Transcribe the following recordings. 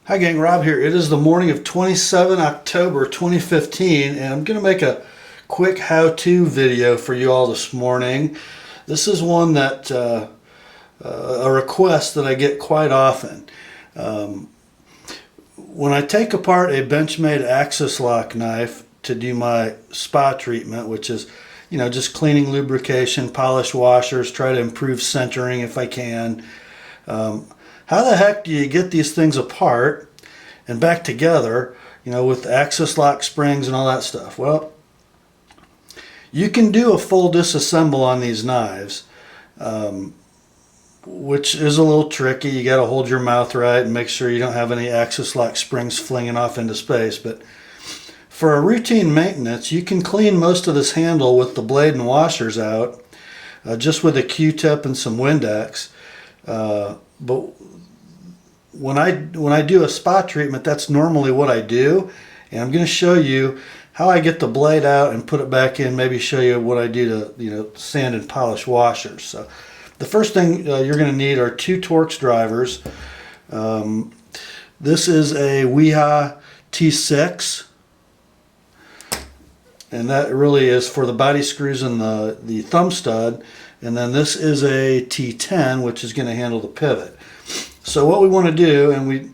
Hi gang, Rob here. It is the morning of 27 October 2015 and I'm going to make a quick how-to video for you all this morning. This is one that, a request that I get quite often. When I take apart a Benchmade Axis Lock knife to do my spa treatment, which is, just cleaning, lubrication, polish washers, try to improve centering if I can. How the heck do you get these things apart and back together, with Axis Lock springs and all that stuff? Well, you can do a full disassemble on these knives, which is a little tricky. You got to hold your mouth right and make sure you don't have any Axis Lock springs flinging off into space. But for a routine maintenance, you can clean most of this handle with the blade and washers out, just with a Q-tip and some Windex. But when I do a spa treatment, that's normally what I do, and I'm going to show you how I get the blade out and put it back in. Maybe show you what I do to sand and polish washers. So the first thing you're going to need are two Torx drivers. This is a Wiha T6, and that really is for the body screws and the thumb stud. And then this is a T10, which is going to handle the pivot. So what we want to do, and we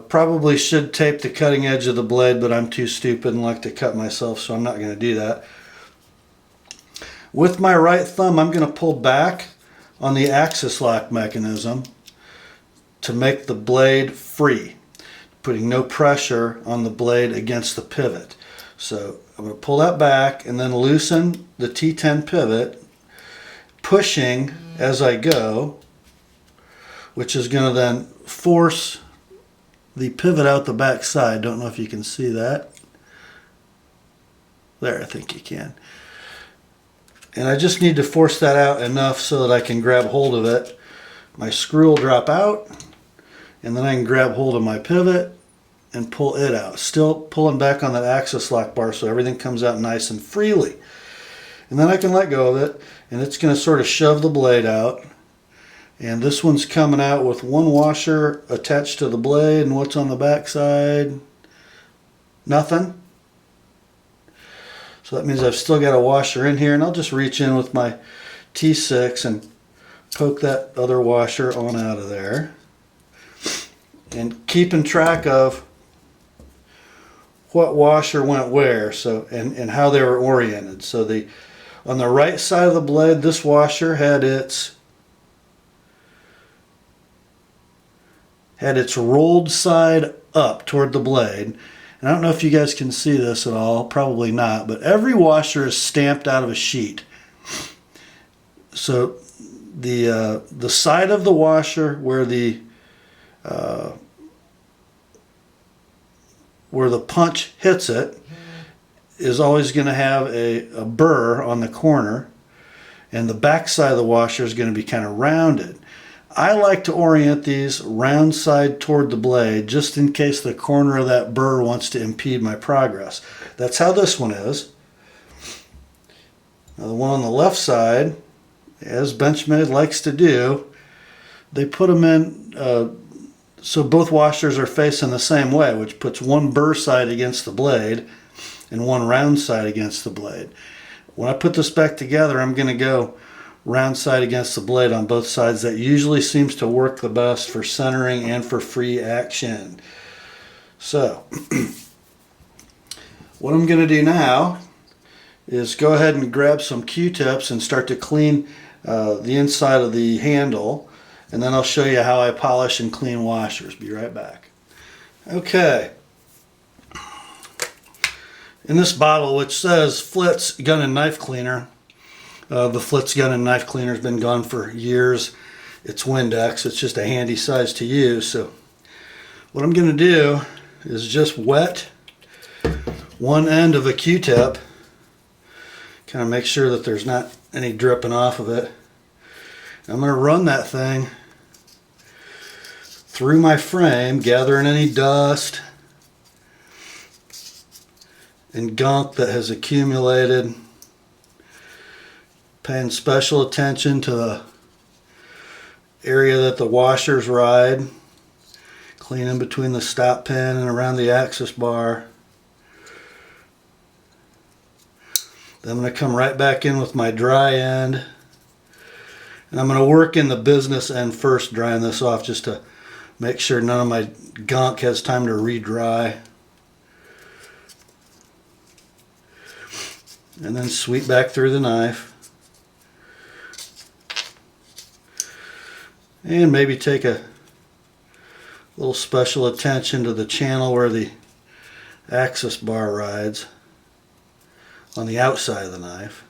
probably should tape the cutting edge of the blade, but I'm too stupid and like to cut myself, so I'm not going to do that. With my right thumb, I'm going to pull back on the Axis Lock mechanism to make the blade free, putting no pressure on the blade against the pivot. So I'm going to pull that back and then loosen the T10 pivot, pushing as I go, which is going to then force the pivot out the back side. Don't know if you can see that. There, I think you can. And I just need to force that out enough so that I can grab hold of it. My screw will drop out, and then I can grab hold of my pivot and pull it out. Still pulling back on that Axis Lock bar so everything comes out nice and freely. And then I can let go of it, and it's going to sort of shove the blade out. And this one's coming out with one washer attached to the blade, and what's on the back side? Nothing. So that means I've still got a washer in here, and I'll just reach in with my T6 and poke that other washer on out of there. And keeping track of what washer went where, so and how they were oriented. So on the right side of the blade, this washer had its rolled side up toward the blade. And I don't know if you guys can see this at all, probably not, but every washer is stamped out of a sheet. So the side of the washer where the punch hits it is always going to have a burr on the corner, and the back side of the washer is going to be kind of rounded. I like to orient these round side toward the blade just in case the corner of that burr wants to impede my progress. That's how this one is. Now the one on the left side, as Benchmade likes to do, they put them in so both washers are facing the same way, which puts one burr side against the blade and one round side against the blade. When I put this back together, I'm going to go round side against the blade on both sides. That usually seems to work the best for centering and for free action. So what I'm going to do now is go ahead and grab some Q-tips and start to clean the inside of the handle, and then I'll show you how I polish and clean washers. Be right back. Okay. In this bottle, which says Flitz Gun and Knife Cleaner, the Flitz Gun and Knife Cleaner has been gone for years. It's Windex. It's just a handy size to use. So what I'm going to do is just wet one end of a Q-tip, kind of make sure that there's not any dripping off of it. I'm going to run that thing through my frame, gathering any dust and gunk that has accumulated. Paying special attention to the area that the washers ride. Cleaning between the stop pin and around the axis bar. Then I'm going to come right back in with my dry end. And I'm going to work in the business end first, drying this off just to make sure none of my gunk has time to re-dry. And then sweep back through the knife. And maybe take a little special attention to the channel where the axis bar rides on the outside of the knife,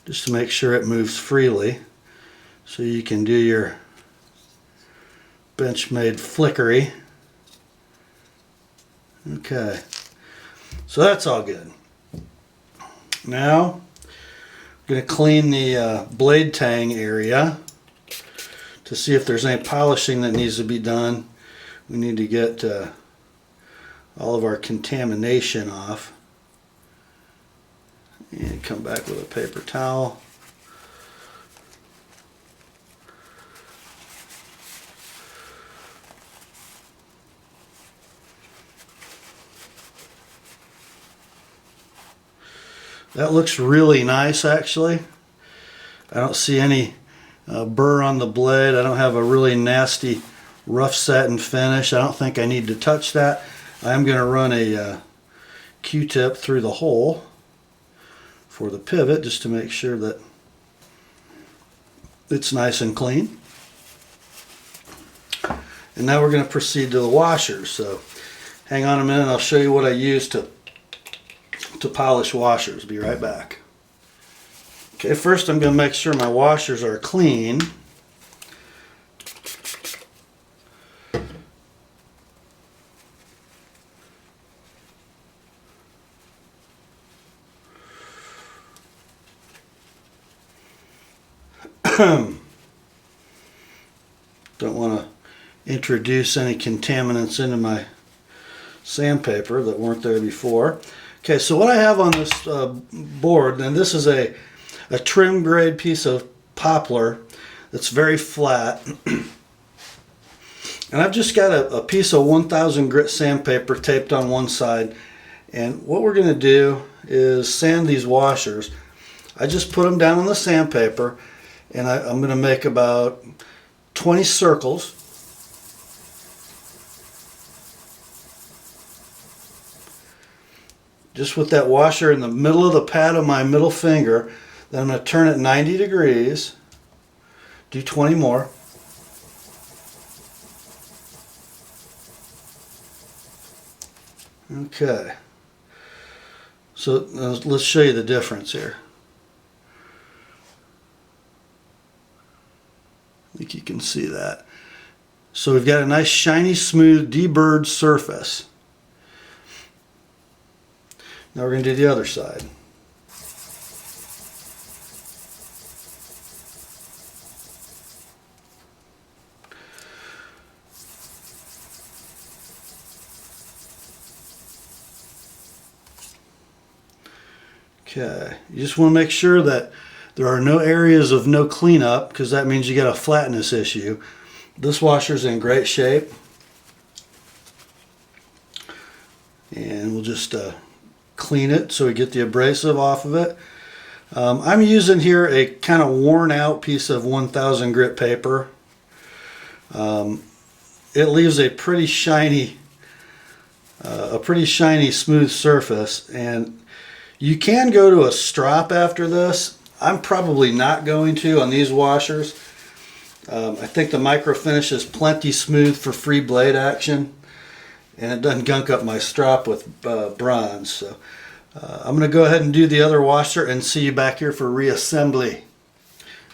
just to make sure it moves freely so you can do your Benchmade flickery. Okay, so that's all good. Now I'm going to clean the blade tang area to see if there's any polishing that needs to be done. We need to get all of our contamination off. And come back with a paper towel. That looks really nice, actually. I don't see any burr on the blade. I don't have a really nasty rough satin finish. I don't think I need to touch that. I'm going to run a Q-tip through the hole for the pivot just to make sure that it's nice and clean. And now we're going to proceed to the washers. So hang on a minute, I'll show you what I use to polish washers. Be right back. Okay, first I'm going to make sure my washers are clean. Don't want to introduce any contaminants into my sandpaper that weren't there before. Okay, so what I have on this board, and this is a trim grade piece of poplar that's very flat. And I've just got a piece of 1000 grit sandpaper taped on one side. And what we're going to do is sand these washers. I just put them down on the sandpaper, and I'm going to make about 20 circles. Just with that washer in the middle of the pad of my middle finger. Then I'm going to turn it 90 degrees. Do 20 more. Okay. So let's show you the difference here. I think you can see that. So we've got a nice shiny, smooth, deburred surface. Now we're going to do the other side. Okay, you just want to make sure that there are no areas of no cleanup, because that means you get a flatness issue. This washer's in great shape. And we'll just clean it so we get the abrasive off of it. I'm using here a kind of worn out piece of 1000 grit paper. It leaves a pretty shiny smooth surface, and you can go to a strop after this. I'm probably not going to on these washers. I think the micro finish is plenty smooth for free blade action, and it doesn't gunk up my strop with bronze. So I'm going to go ahead and do the other washer and see you back here for reassembly.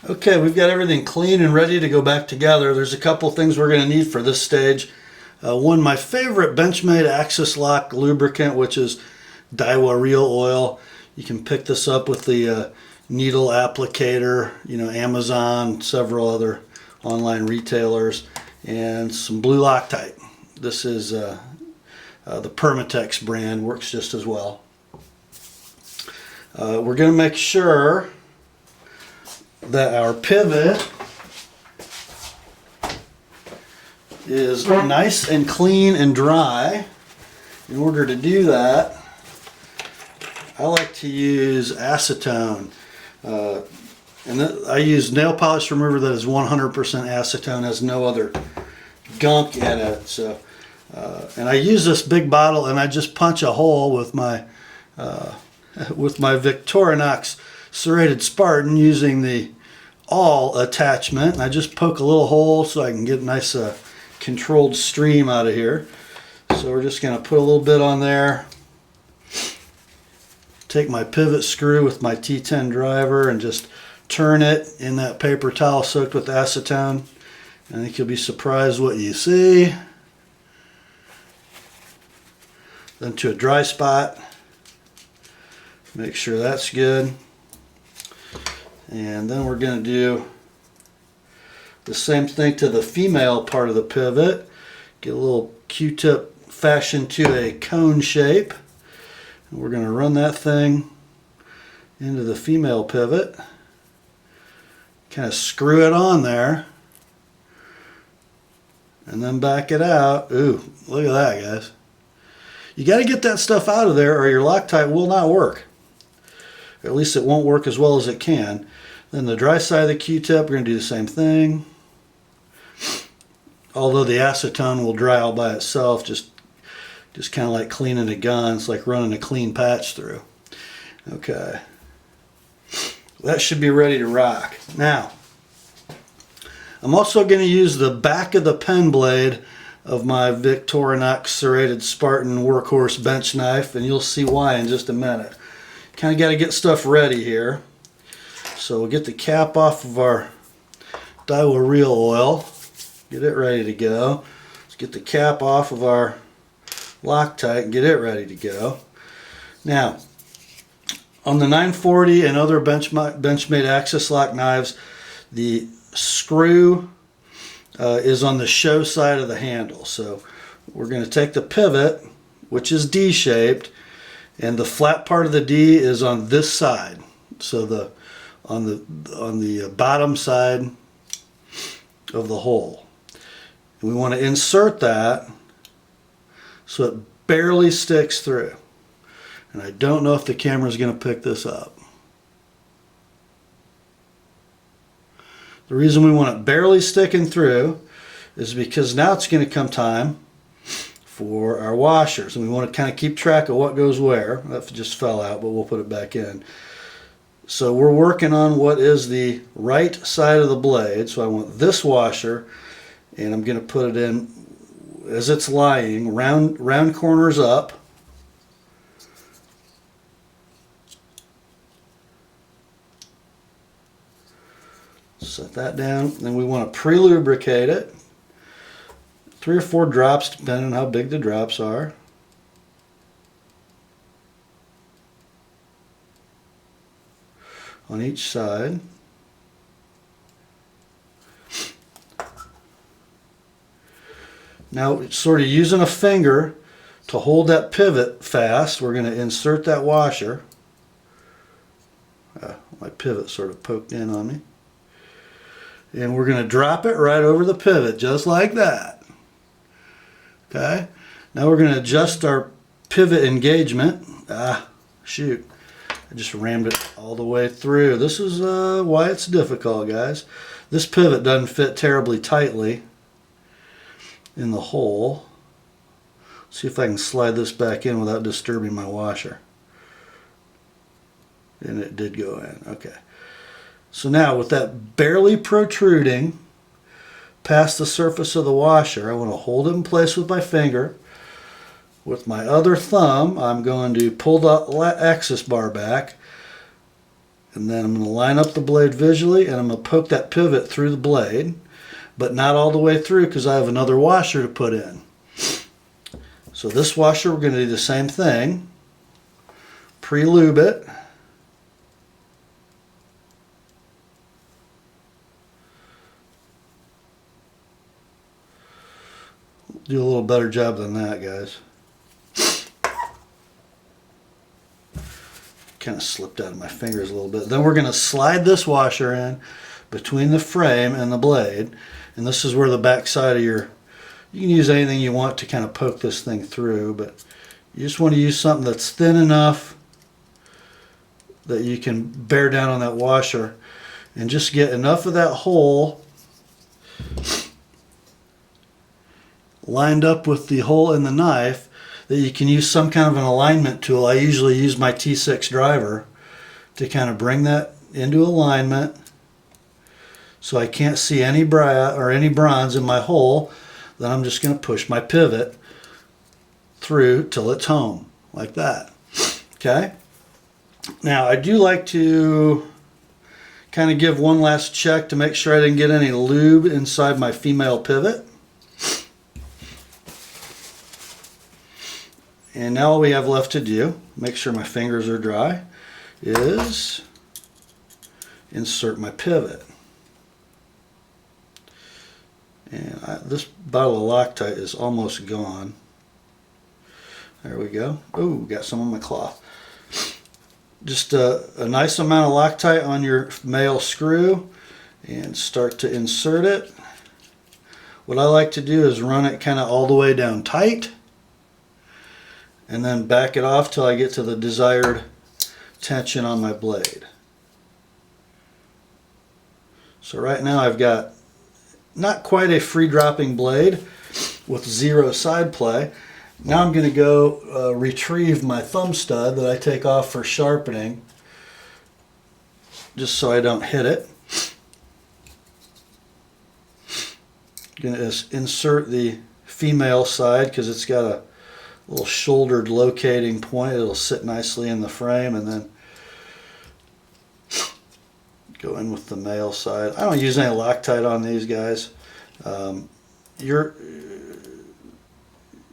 Okay, we've got everything clean and ready to go back together. There's a couple things we're going to need for this stage. One, my favorite Benchmade Axis Lock lubricant, which is Daiwa Real Oil. You can pick this up with the needle applicator, Amazon, several other online retailers, and some blue Loctite. This is the Permatex brand, works just as well. We're going to make sure that our pivot is nice and clean and dry. In order to do that, I like to use acetone. I use nail polish remover that is 100% acetone, has no other gunk in it. So, and I use this big bottle, and I just punch a hole with my Victorinox serrated Spartan using the awl attachment. And I just poke a little hole so I can get a nice controlled stream out of here. So we're just going to put a little bit on there. Take my pivot screw with my T10 driver and just turn it in that paper towel soaked with acetone. I think you'll be surprised what you see. Then to a dry spot. Make sure that's good. And then we're going to do the same thing to the female part of the pivot. Get a little Q-tip fashioned to a cone shape. And we're going to run that thing into the female pivot. Kind of screw it on there. And then back it out. Ooh, look at that, guys. You got to get that stuff out of there or your Loctite will not work. Or at least it won't work as well as it can. Then the dry side of the Q-tip, we're going to do the same thing. Although the acetone will dry all by itself, just kind of like cleaning a gun. It's like running a clean patch through. Okay. That should be ready to rock. Now, I'm also going to use the back of the pen blade of my Victorinox serrated Spartan workhorse bench knife, and you'll see why in just a minute. Kind of got to get stuff ready here. So we'll get the cap off of our Daiwa Real Oil. Get it ready to go. Let's get the cap off of our Loctite and get it ready to go. Now, on the 940 and other Benchmade Axis Lock knives, the screw is on the show side of the handle. So we're going to take the pivot, which is D-shaped, and the flat part of the D is on this side. So on the bottom side of the hole. And we want to insert that so it barely sticks through. And I don't know if the camera is going to pick this up. The reason we want it barely sticking through is because now it's going to come time for our washers. And we want to kind of keep track of what goes where. That just fell out, but we'll put it back in. So we're working on what is the right side of the blade. So I want this washer, and I'm going to put it in as it's lying, round corners up. Set that down. Then we want to pre-lubricate it. 3 or 4 drops, depending on how big the drops are. On each side. Now, sort of using a finger to hold that pivot fast, we're going to insert that washer. My pivot sort of poked in on me. And we're going to drop it right over the pivot, just like that. Okay? Now we're going to adjust our pivot engagement. Shoot. I just rammed it all the way through. This is why it's difficult, guys. This pivot doesn't fit terribly tightly in the hole. See if I can slide this back in without disturbing my washer. And it did go in. Okay. So now with that barely protruding past the surface of the washer, I want to hold it in place with my finger. With my other thumb, I'm going to pull the axis bar back, and then I'm going to line up the blade visually, and I'm going to poke that pivot through the blade, but not all the way through because I have another washer to put in. So this washer, we're going to do the same thing. Pre-lube it. Do a little better job than that, guys. Kind of slipped out of my fingers a little bit. Then we're going to slide this washer in between the frame and the blade. And this is where the back side of your You can use anything you want to kind of poke this thing through, but you just want to use something that's thin enough that you can bear down on that washer and just get enough of that hole lined up with the hole in the knife that you can use some kind of an alignment tool. I usually use my T6 driver to kind of bring that into alignment so I can't see any bronze in my hole. Then I'm just going to push my pivot through till it's home, like that. Okay? Now I do like to kind of give one last check to make sure I didn't get any lube inside my female pivot. And now all we have left to do, make sure my fingers are dry, is insert my pivot. And this bottle of Loctite is almost gone. There we go. Oh, got some on my cloth. Just a nice amount of Loctite on your male screw and start to insert it. What I like to do is run it kind of all the way down tight and then back it off till I get to the desired tension on my blade. So right now I've got not quite a free dropping blade with zero side play. Now I'm going to go retrieve my thumb stud that I take off for sharpening, just so I don't hit it. I'm going to insert the female side because it's got a little shouldered locating point. It'll sit nicely in the frame, and then go in with the male side. I don't use any Loctite on these guys.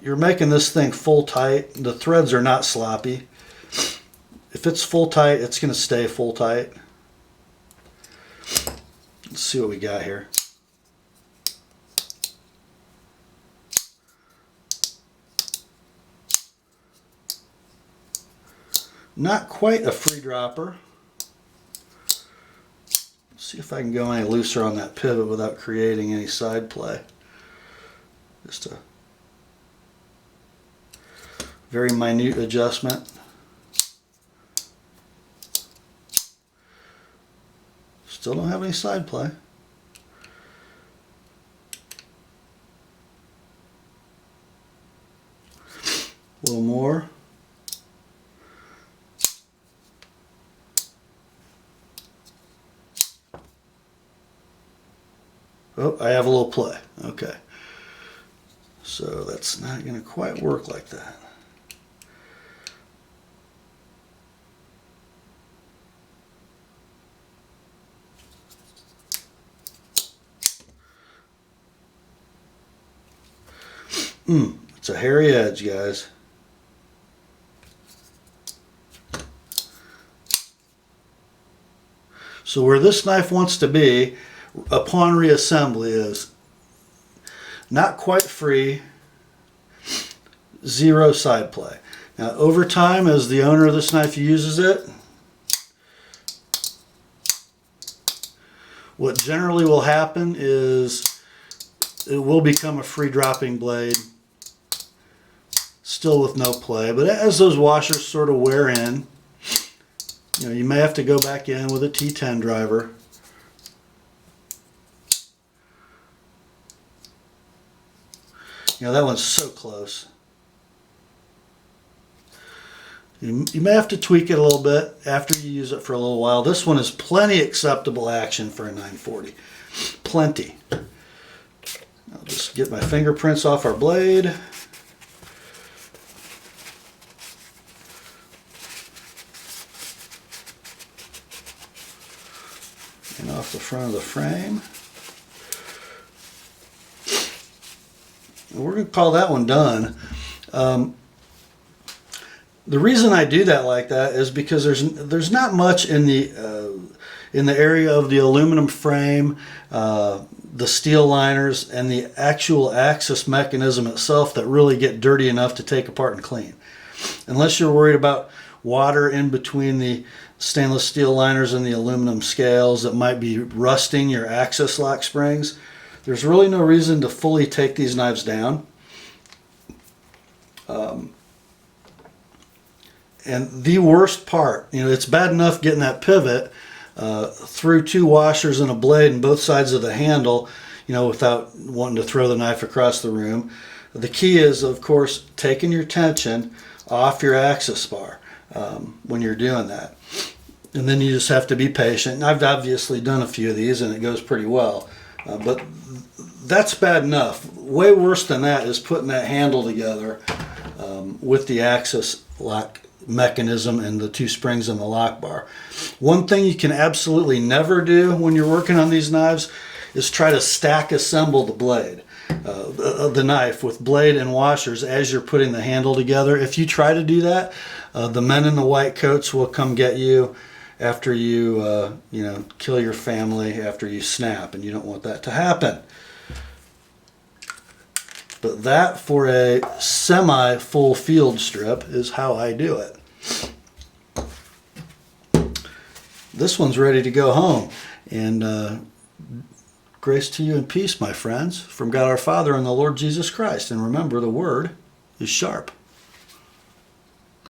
You're making this thing full tight. The threads are not sloppy. If it's full tight, it's going to stay full tight. Let's see what we got here. Not quite a free dropper. See if I can go any looser on that pivot without creating any side play. Just a very minute adjustment. Still don't have any side play. A little more. Oh, I have a little play. Okay. So that's not going to quite work like that. It's a hairy edge, guys. So where this knife wants to be upon reassembly is not quite free, zero side play. Now over time, as the owner of this knife uses it, what generally will happen is it will become a free dropping blade, still with no play. But as those washers sort of wear in, you may have to go back in with a T10 driver. That one's so close. You may have to tweak it a little bit after you use it for a little while. This one is plenty acceptable action for a 940. Plenty. I'll just get my fingerprints off our blade. And off the front of the frame. We're going to call that one done. The reason I do that like that is because there's not much in the area of the aluminum frame, the steel liners, and the actual axis mechanism itself that really get dirty enough to take apart and clean. Unless you're worried about water in between the stainless steel liners and the aluminum scales that might be rusting your axis lock springs. there's really no reason to fully take these knives down. And the worst part, it's bad enough getting that pivot through 2 washers and a blade in both sides of the handle, without wanting to throw the knife across the room. The key is, of course, taking your tension off your axis bar when you're doing that. And then you just have to be patient. And I've obviously done a few of these and it goes pretty well. But that's bad enough. Way worse than that is putting that handle together with the axis lock mechanism and the 2 springs in the lock bar. One thing you can absolutely never do when you're working on these knives is try to stack assemble the blade, the knife with blade and washers as you're putting the handle together. If you try to do that, the men in the white coats will come get you after you, kill your family after you snap, and you don't want that to happen. But that, for a semi-full field strip, is how I do it. This one's ready to go home. And grace to you and peace, my friends, from God our Father and the Lord Jesus Christ. And remember, the word is sharp.